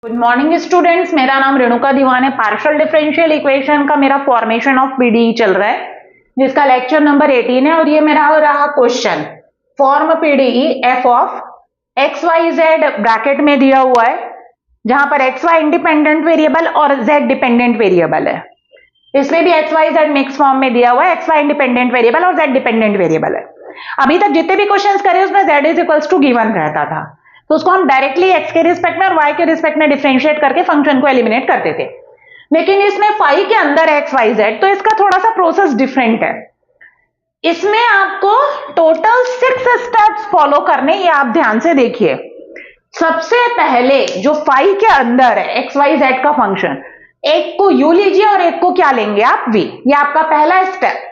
Good morning students, मेरा नाम रेणुका दीवान है। पार्शियल डिफरेंशियल इक्वेशन का मेरा फॉर्मेशन ऑफ पीडीई चल रहा है, जिसका लेक्चर नंबर 18 है। और ये मेरा रहा question, form PDE F of X Y Z bracket में दिया हुआ है, जहां पर एक्स वाई इंडिपेंडेंट वेरिएबल और जेड डिपेंडेंट वेरिएबल है। इसमें भी X Y Z mix form में दिया हुआ है, एक्स वाई इंडिपेंडेंट वेरिएबल और जेड डिपेंडेंट वेरिएबल है। अभी तक जितने भी क्वेश्चंस करे उसमें Z is equals to given रहता था, तो उसको हम डायरेक्टली एक्स के रिस्पेक्ट में और वाई के रिस्पेक्ट में डिफरेंशिएट करके फंक्शन को एलिमिनेट करते थे। लेकिन इसमें फाई के अंदर एक्स वाई जेड, तो इसका थोड़ा सा प्रोसेस डिफरेंट है। इसमें आपको टोटल 6 स्टेप्स फॉलो करने, ये आप ध्यान से देखिए। सबसे पहले जो फाई के अंदर है एक्स वाई जेड का फंक्शन, एक को यू लीजिए और एक को क्या लेंगे आप, वी। ये आपका पहला स्टेप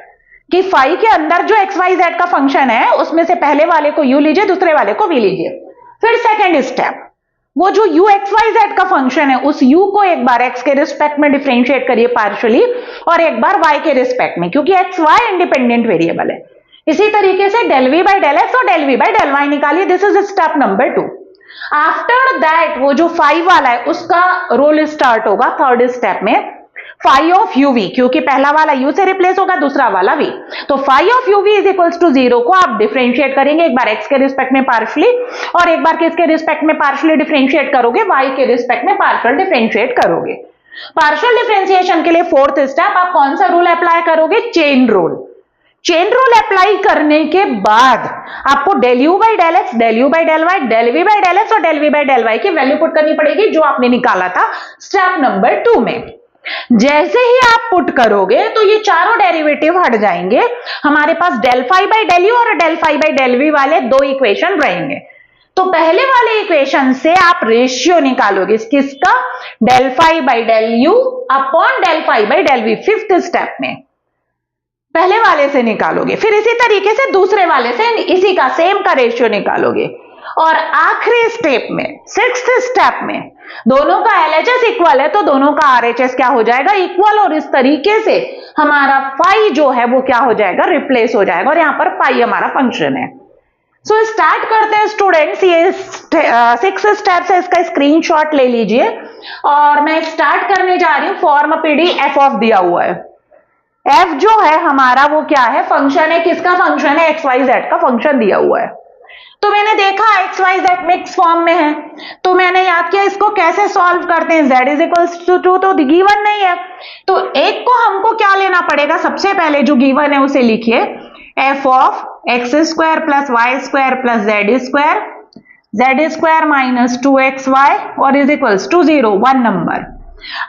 कि फाई के अंदर जो एक्स वाई जेड का फंक्शन है उसमें से पहले वाले को यू लीजिए, दूसरे वाले को वी लीजिए। फिर सेकंड स्टेप, वो जो u एक्स वाई जेड का फंक्शन है उस u को एक बार x के रिस्पेक्ट में डिफरेंशिएट करिए पार्शियली, और एक बार y के रिस्पेक्ट में, क्योंकि एक्स वाई इंडिपेंडेंट वेरिएबल है। इसी तरीके से del v by del X और del v by del Y निकालिए। This is step number 2। After that वो जो फाई वाला है उसका रोल स्टार्ट होगा थर्ड स्टेप में, फाई ऑफ यू वी, क्योंकि पहला वाला u से रिप्लेस होगा, दूसरा वाला v। तो phi of U V is equals to 0 को आप डिफरेंशिएट करेंगे, एक बार x के रिस्पेक्ट में पार्शियली और एक बार किसके रिस्पेक्ट में पार्शियली डिफरेंशिएट करोगे, y के रिस्पेक्ट में पार्शियल डिफरेंशिएट करोगे। पार्शियल डिफरेंशिएशन के लिए फोर्थ स्टेप आप कौन सा रूल अप्लाई करोगे, chain rule. Chain rule apply करने के बाद आपको del U by del X, del U by del Y, del V by del X और del V by del Y की वैल्यू पुट करनी पड़ेगी, जो आपने निकाला था स्टेप नंबर 2 में। जैसे ही आप पुट करोगे तो ये चारों डेरिवेटिव हट जाएंगे, हमारे पास del phi by del U और del phi by del V वाले दो इक्वेशन रहेंगे। तो पहले वाले इक्वेशन से आप रेशियो निकालोगे किसका, del phi by del U upon del phi by del V. Fifth step में पहले वाले से निकालोगे, फिर इसी तरीके से दूसरे वाले से इसी का सेम का रेशियो निकालोगे, और आखिरी स्टेप में सिक्स्थ स्टेप में दोनों का एलएचएस इक्वल है तो दोनों का आरएचएस क्या हो जाएगा, इक्वल। और इस तरीके से हमारा फाई जो है वो क्या हो जाएगा, रिप्लेस हो जाएगा, और यहां पर फाई हमारा फंक्शन है। सो स्टार्ट करते हैं स्टूडेंट्स। ये 6 स्टेप्स है, इसका स्क्रीनशॉट ले लीजिए और मैं स्टार्ट करने जा रही हूं। फॉर्म पीडी एफ ऑफ दिया हुआ है, एफ जो है हमारा वो क्या है, फंक्शन है। किसका फंक्शन है, एक्स वाई जेड का फंक्शन दिया हुआ है। तो मैंने देखा X Y Z mix form में है, तो मैंने याद किया इसको कैसे सॉल्व करते हैं। z इज इक्वल्स टू 2 तो गिवन नहीं है, तो एक को हमको क्या लेना पड़ेगा, सबसे पहले जो गिवन है उसे लिखिए, F of X square plus Y square plus Z square minus 2xy और इज इक्वल्स टू 0, 1 नंबर।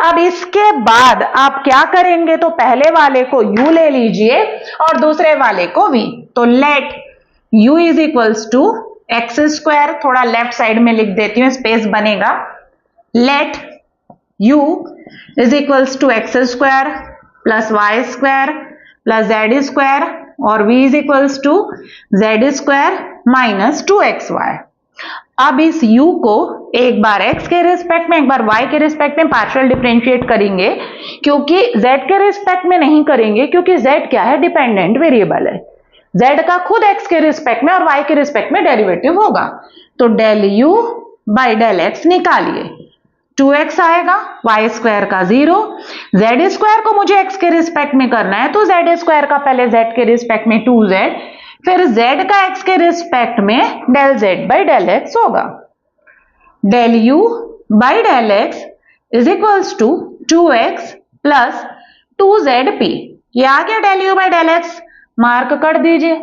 अब इसके बाद आप क्या करेंगे, तो पहले वाले को u ले लीजिए और दूसरे वाले को v। तो let u is equals to X square, थोड़ा लेफ्ट साइड में लिख देती हूं स्पेस बनेगा, let u is equals to X square plus Y square plus Z square और v is equals to Z square minus 2xy। अब इस u को एक बार x के रिस्पेक्ट में एक बार y के रिस्पेक्ट में पार्शियल डिफरेंशिएट करेंगे, क्योंकि z के रिस्पेक्ट में नहीं करेंगे क्योंकि z क्या है, डिपेंडेंट वेरिएबल है। z का खुद x के रिस्पेक्ट में और y के रिस्पेक्ट में डेरिवेटिव होगा। तो del u by del x निकालिए, 2x आएगा, y स्क्वायर का 0, z स्क्वायर को मुझे x के रिस्पेक्ट में करना है तो z स्क्वायर का पहले z के रिस्पेक्ट में 2z, फिर z का x के रिस्पेक्ट में del z by del x होगा। Del u by del x is equals to 2x plus 2zp। ये आ गया del u by del x, mark कर दीजिए।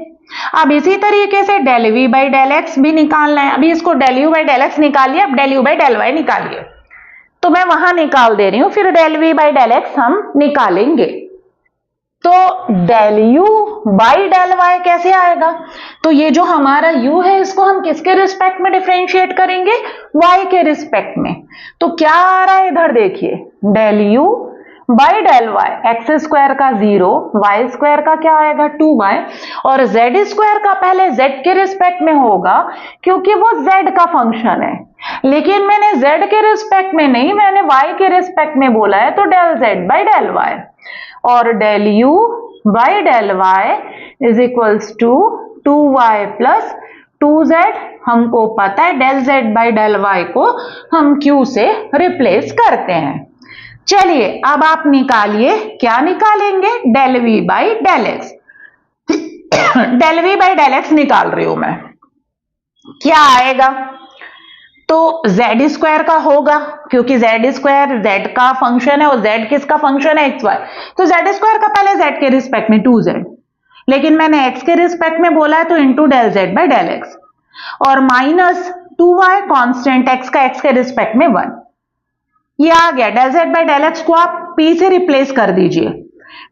अब इसी तरीके से del v by del X भी निकालना है। अभी इसको del u by del X निकालिए, अब del u by del y निकालिए, तो मैं वहां निकाल दे रही हूं, फिर del v by del X हम निकालेंगे। तो del u by del y कैसे आएगा, तो ये जो हमारा u है इसको हम किसके रिस्पेक्ट में डिफरेंशिएट करेंगे, y के रिस्पेक्ट में। तो क्या आ रहा है इधर देखिए, del u by del y, X square का 0, वाई स्क्वायर का क्या आएगा 2y, और z स्क्वायर का पहले z के रिस्पेक्ट में होगा क्योंकि वो z का फंक्शन है। लेकिन मैंने z के रिस्पेक्ट में नहीं, मैंने y के रिस्पेक्ट में बोला है, तो del z by del y, और del u by del y is equals to 2y plus 2z, हमको पता है del z by del y को हम q से रिप्लेस करते हैं। चलिए अब आप निकालिए, क्या निकालेंगे, del v by del x। Del v by del x निकाल रही हूं मैं, क्या आएगा, तो z स्क्वायर का होगा, क्योंकि z स्क्वायर z का फंक्शन है और z किसका फंक्शन है, xy, तो z स्क्वायर का पहले z के रिस्पेक्ट में 2z, लेकिन मैंने x के रिस्पेक्ट में बोला है तो into del z by del x, और माइनस 2y कांस्टेंट x का x के रिस्पेक्ट में 1, ये आ गया। Del z by del x को आप p से रिप्लेस कर दीजिए,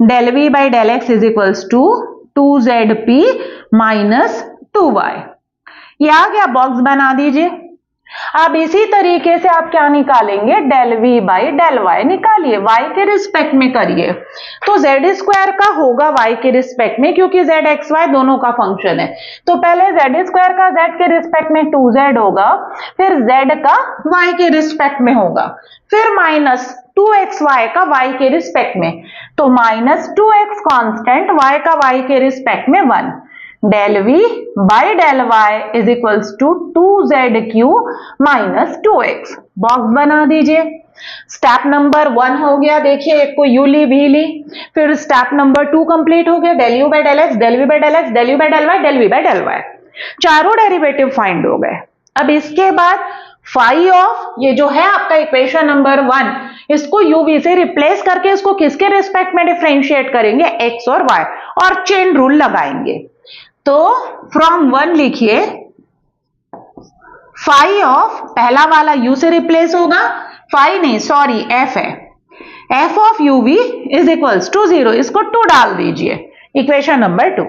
del v by del x is equals to 2zp minus 2y, ये आ गया, बॉक्स बना दीजिए। अब इसी तरीके से आप क्या निकालेंगे, del v by del y निकालिए, y के रिस्पेक्ट में करिए, तो z स्क्वायर का होगा y के रिस्पेक्ट में, क्योंकि z x y दोनों का फंक्शन है, तो पहले z स्क्वायर का z के रिस्पेक्ट में 2z होगा, फिर z का y के रिस्पेक्ट में होगा, फिर माइनस 2xy का y के रिस्पेक्ट में, तो माइनस 2x कांस्टेंट y का y के रिस्पेक्ट में 1, del v by del y is equals to 2zq minus 2x, box बना दीजिए। स्टेप नंबर 1 हो गया, देखिए एक को u ली, v ली, फिर स्टेप नंबर 2 कंप्लीट हो गया, del u by del x, del v by del x, del u by del y, del v by del y, चारों डेरिवेटिव फाइंड हो गए। अब इसके बाद फाई ऑफ, ये जो है आपका इक्वेशन नंबर 1, इसको uv से रिप्लेस करके इसको किसके रिस्पेक्ट में डिफरेंशिएट करेंगे, x और y, और चेन रूल लगाएंगे। तो फ्रॉम 1 लिखिए, फाई ऑफ, पहला वाला u से रिप्लेस होगा, फाई नहीं सॉरी f है, f of uv is equals to 0, इसको 2 डाल दीजिए, इक्वेशन नंबर 2।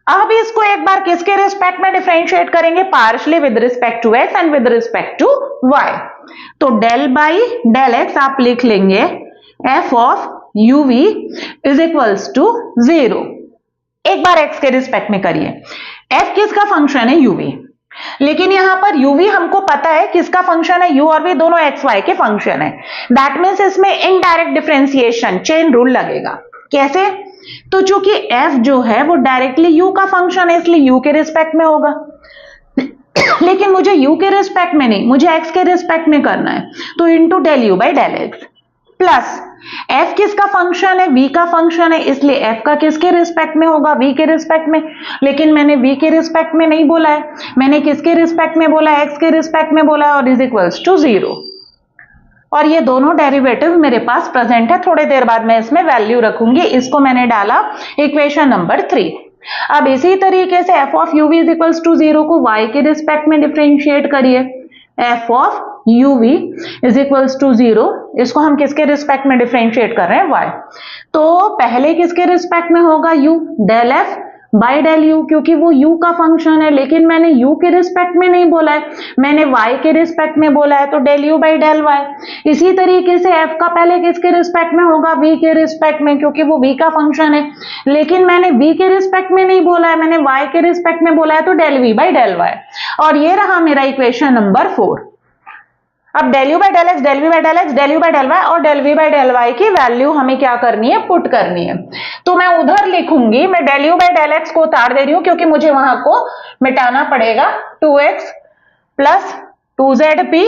अब इसको एक बार किसके रिस्पेक्ट में डिफरेंशिएट करेंगे, partially with respect to x and with respect to y, तो डेल बाई डेल x आप लिख लेंगे f of uv is equals to 0, एक बार x के रिस्पेक्ट में करिए, f किसका फंक्शन है, uv, लेकिन यहां पर uv हमको पता है किसका फंक्शन है, u और v दोनों xy के फंक्शन है, दैट मीन्स इसमें इनडायरेक्ट डिफरेंशिएशन चेन रूल लगेगा। कैसे, तो चूंकि f जो है वो डायरेक्टली u का फंक्शन है, इसलिए u के रिस्पेक्ट में होगा, लेकिन मुझे u के रिस्पेक्ट में नहीं, मुझे x के रिस्पेक्ट में करना है, तो into del u by del x, plus f किसका फंक्शन है, v का फंक्शन है, इसलिए f का किसके रिस्पेक्ट में होगा, v के रिस्पेक्ट में, लेकिन मैंने v के रिस्पेक्ट में नहीं बोला है, मैंने किसके रिस्पेक्ट में बोला है, x के रिस्पेक्ट में बोला है, और इज इक्वल्स टू 0, और ये दोनों डेरिवेटिव मेरे पास प्रेजेंट है, थोड़ी देर बाद मैं इसमें वैल्यू रखूंगी, इसको मैंने डाला इक्वेशन नंबर 3। अब इसी तरीके से f of uv is equals to 0 को y के रिस्पेक्ट में डिफरेंशिएट करिए, f of uv is equals to 0, इसको हम किसके रिस्पेक्ट में डिफरेंशिएट कर रहे हैं, y, तो पहले किसके रिस्पेक्ट में होगा, u, del f by del u, क्योंकि वो u का फंक्शन है, लेकिन मैंने u के रिस्पेक्ट में नहीं बोला है, मैंने y के रिस्पेक्ट में बोला है, तो del u by del y। इसी तरीके से f का पहले किसके रिस्पेक्ट में होगा, v के रिस्पेक्ट में, क्योंकि वो v का फंक्शन है, लेकिन मैंने v के रिस्पेक्ट में नहीं बोला है, मैंने y के रिस्पेक्ट में बोला है, तो del v by del y, और ये रहा मेरा इक्वेशन नंबर 4। अब del u by del x, del v by del x, del u by del y और del v by del y की वैल्यू हमें क्या करनी है, पुट करनी है, तो मैं उधर लिखूंगी, मैं del u by del x को उतार दे रही हूं, क्योंकि मुझे वहां को मिटाना पड़ेगा, 2x प्लस 2zp,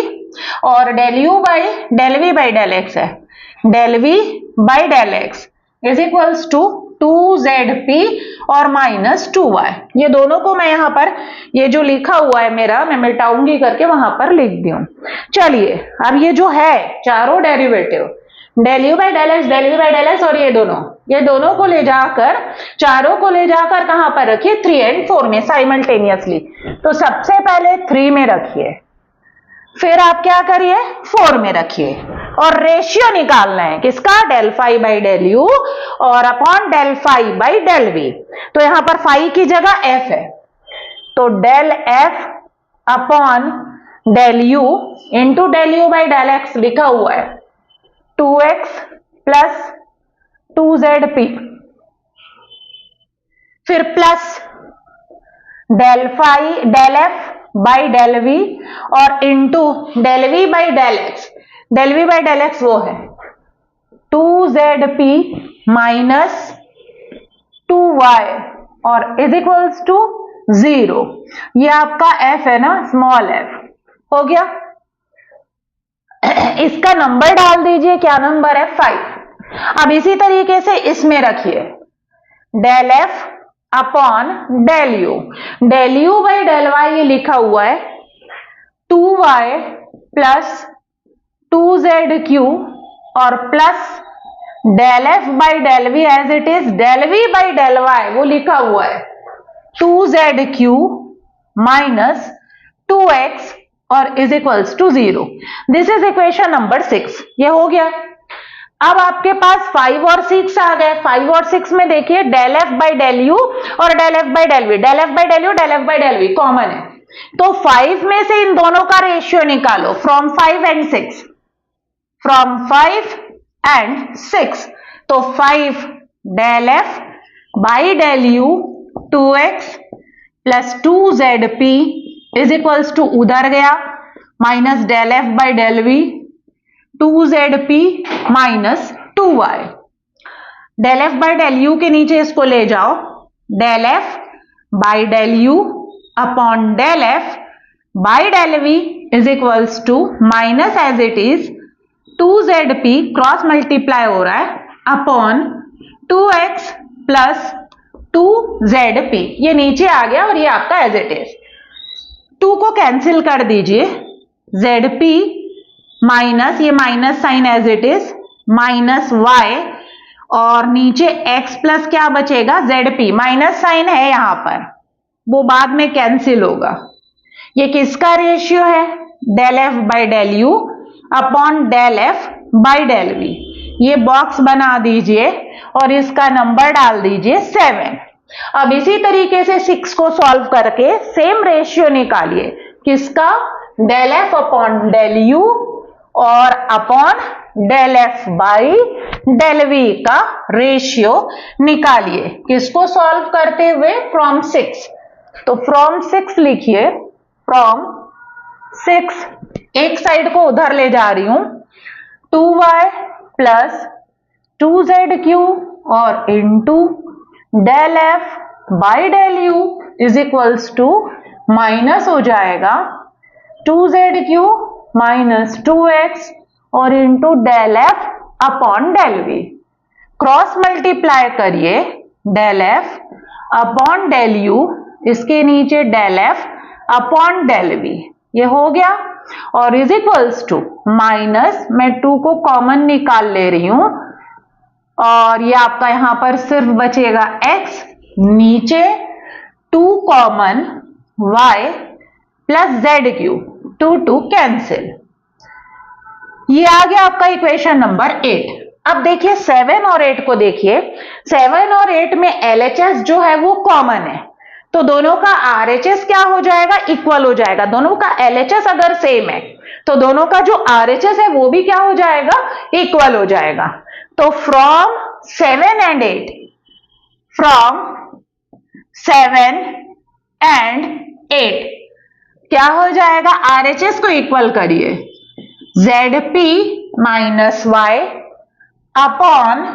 और del u by del v by del x है, del v by del x is equals to 2zp और माइनस 2y, ये दोनों को मैं यहां पर, ये जो लिखा हुआ है मेरा, मैं मिटाऊंगी करके वहां पर लिख दी हूं। चलिए अब ये जो है चारों derivative, del u by del x, del v by del x, और ये दोनों को ले जाकर, चारों को ले जाकर कहां पर रखिए, 3 एंड 4 में साइमल्टेनियसली, तो सबसे पहले 3 में रखिए, फिर आप क्या करिए, 4 में रखिए, और रेशियो निकालना है किसका, del phi by del U और upon del phi by del V, तो यहां पर फाई की जगह f है, तो del f upon del U into del U by del X लिखा हुआ है, 2x प्लस 2zp, फिर plus del phi del f by del v और into del v by del x, del v by del x वो है 2zp minus 2y और is equals to 0। ये आपका f है ना, स्मॉल f हो गया। इसका नंबर डाल दीजिए, क्या नंबर है, 5। अब इसी तरीके से इसमें रखिए del f upon del u। Del u by del y ये लिखा हुआ है 2y प्लस 2zq और plus del f by del v as it is del v by del y वो लिखा हुआ है 2zq माइनस 2x और is equals to 0। This is equation number 6। ये हो गया। अब आपके पास 5 और 6 आ गए। 5 और 6 में देखिए del f by del u और del f by del v, del f by del u del f by del v common है, तो 5 में से इन दोनों का रेशियो निकालो फ्रॉम 5 एंड 6, फ्रॉम 5 एंड 6। तो 5 del f by del u 2x plus 2zp is equals to उधर गया minus del f by del v 2zp minus 2y। Del f by del u के नीचे इसको ले जाओ, del f by del u upon del f by del v is equals to minus as it is 2zp cross multiply हो रहा है upon 2x plus 2zp, ये नीचे आ गया और ये आपका एज इट इज। 2 को कैंसिल कर दीजिए, zp माइनस ये minus sign as it is minus y और नीचे x प्लस क्या बचेगा zp, माइनस साइन है यहां पर वो बाद में कैंसिल होगा। ये किसका रेशियो है, del f by del u upon del f by del v। ये बॉक्स बना दीजिए और इसका नंबर डाल दीजिए 7। अब इसी तरीके से 6 को सॉल्व करके सेम रेशियो निकालिए, किसका, del f upon del u और upon del f by del v का रेशियो निकालिए। किसको सॉल्व करते हुए, फ्रॉम 6। तो फ्रॉम 6 लिखिए, फ्रॉम 6 एक साइड को उधर ले जा रही हूं 2y प्लस 2zq और into del f by del u is equals to minus हो जाएगा 2zq माइनस 2x और into del f upon del v। Cross multiply करिए, del f upon del u, इसके नीचे del f upon del v, ये हो गया और इज इक्वल्स टू माइनस, मैं 2 को कॉमन निकाल ले रही हूं और ये आपका यहां पर सिर्फ बचेगा x, नीचे 2 common y plus zq, 2 cancel. ये आ गया आपका इक्वेशन नंबर 8। अब देखिए 7 और 8 को देखिए, 7 और 8 में LHS जो है वो कॉमन है, तो दोनों का RHS क्या हो जाएगा, इक्वल हो जाएगा। दोनों का LHS अगर सेम है तो दोनों का जो RHS है वो भी क्या हो जाएगा, इक्वल हो जाएगा। तो फ्रॉम 7 एंड 8, फ्रॉम 7 एंड 8 क्या हो जाएगा, RHS को इक्वल करिए, ZP minus y upon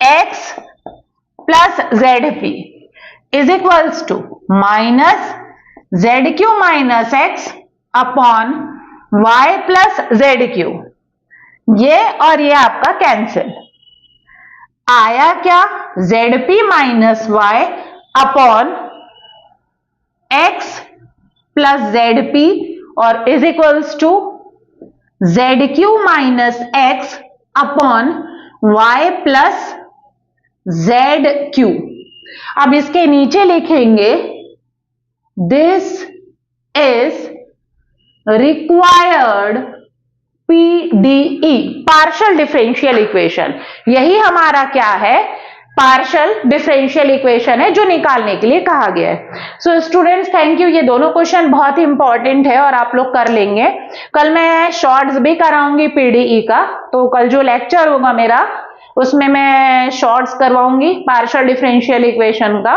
x plus ZP is equals to minus ZQ minus x upon y plus ZQ। ये और ये आपका कैंसिल आया क्या, ZP minus y upon x plus ZP और is equals to ZQ minus x upon y plus ZQ। अब इसके नीचे लिखेंगे this is required PDE, partial differential equation. यही हमारा क्या है, पार्शियल डिफरेंशियल इक्वेशन है जो निकालने के लिए कहा गया है। So students thank you. ये दोनों क्वेश्चन बहुत ही इंपॉर्टेंट है और आप लोग कर लेंगे। कल मैं शॉर्ट्स भी कराऊंगी PDE का, तो कल जो लेक्चर होगा मेरा उसमें मैं शॉर्ट्स करवाऊंगी पार्शियल डिफरेंशियल इक्वेशन का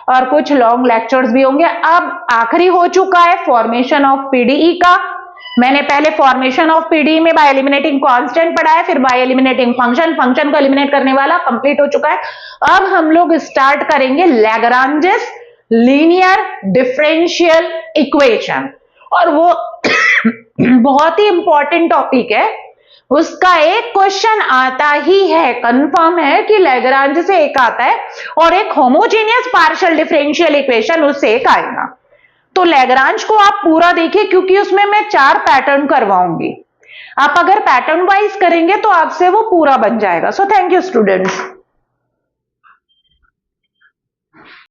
और कुछ लॉन्ग लेक्चर्स भी होंगे। अब आखिरी हो चुका है फॉर्मेशन ऑफ PDE का। मैंने पहले फॉर्मेशन ऑफ PDE में बाय एलिमिनेटिंग कांस्टेंट पढ़ा है, फिर बाय एलिमिनेटिंग फंक्शन, फंक्शन को एलिमिनेट करने वाला कंप्लीट हो चुका है। अब हम लोग स्टार्ट करेंगे लैग्रांजेस लीनियर डिफरेंशियल इक्वेशन, और वो बहुत ही इंपॉर्टेंट टॉपिक है। उसका एक क्वेश्चन आता ही है, कंफर्म है कि लैग्रांज से एक आता है और एक होमोजेनियस पार्शियल डिफरेंशियल इक्वेशन उससे एक आएगा। तो लैग्रांज को आप पूरा देखिए, क्योंकि उसमें मैं 4 पैटर्न करवाऊंगी। आप अगर पैटर्न वाइज करेंगे तो आपसे वो पूरा बन जाएगा। So thank you students.